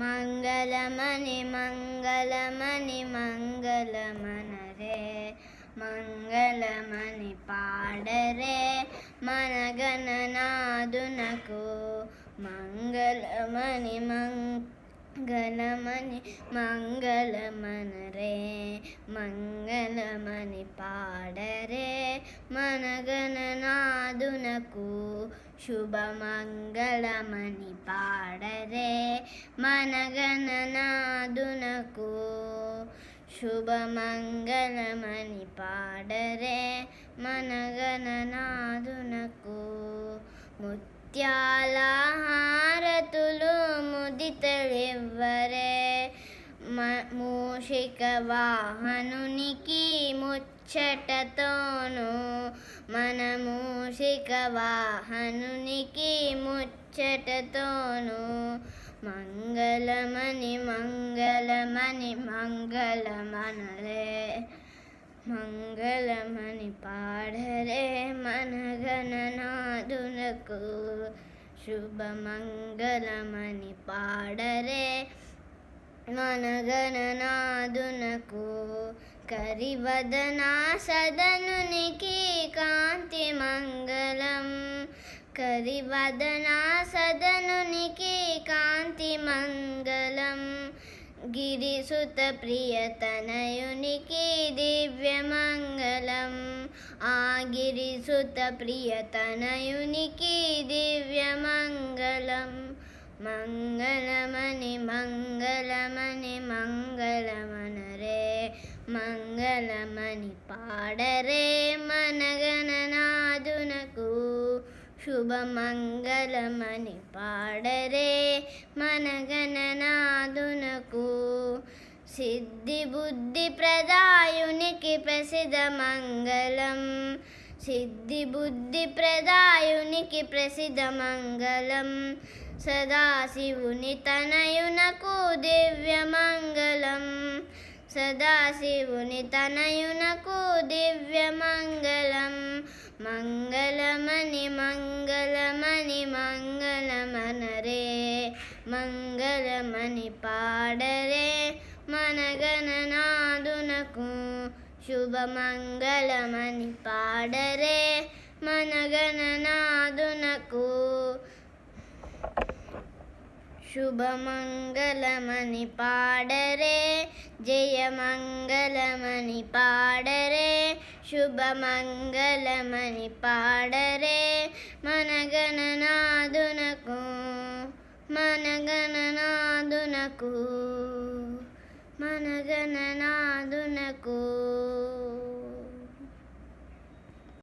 మంగళమని మంగళమని మంగళమనరే మంగళమని పాడరే మన గణనాదునకు మంగళమని మంగళమని మంగళమనరే మంగళమని పాడరే మన గణనాదునకు శుభమంగళమని పాడరే మన గణనాదునకు శుభమంగళమని పాడరే మన గణనాదునకు ముత్యాల హారతులు ముదితలివ్వరే మూషిక వాహనునికి ముచ్చటతోను మన మూషిక వాహనునికి ముచ్చటతోను మంగళమని మంగళమని మంగళమనరే మంగళమని పాడరే మన గణనాదునకు శుభమంగళమని పాడరే మన గణనాదునకు కరివదనా సదనునికి కాంతి మంగళం కరివదనా సదనునికి కాంతి మంగళం గిరిసుత ప్రియతనయునికి దివ్యమంగళం ఆ గిరిసుత ప్రియతనయునికి దివ్యమంగళం మంగళమని మంగళమని మంగళమనరే మంగళమని పాడరే మన గణనాదునకు శుభమంగళమని పాడరే మన గణనాదునకు సిద్ధి బుద్ధి ప్రదాయునికి ప్రసిద్ధ మంగళం సిద్ధి బుద్ధి ప్రదాయునికి ప్రసిద్ధ మంగళం సదాశివుని తనయునకు దివ్యమంగళం సదాశివుని తనయునకు దివ్యమంగళం మంగళమని మంగళమని మంగళమనరే మంగళమని పాడరే మన గణనాదునకు శుభమంగళమని పాడరే మన గణనాదునకు శుభమంగళమని పాడరే జయమంగళమని పాడరే శుభమంగళమని పాడరే మన గణనాదునకు మన గణనాదునకు మన గణనాదునకు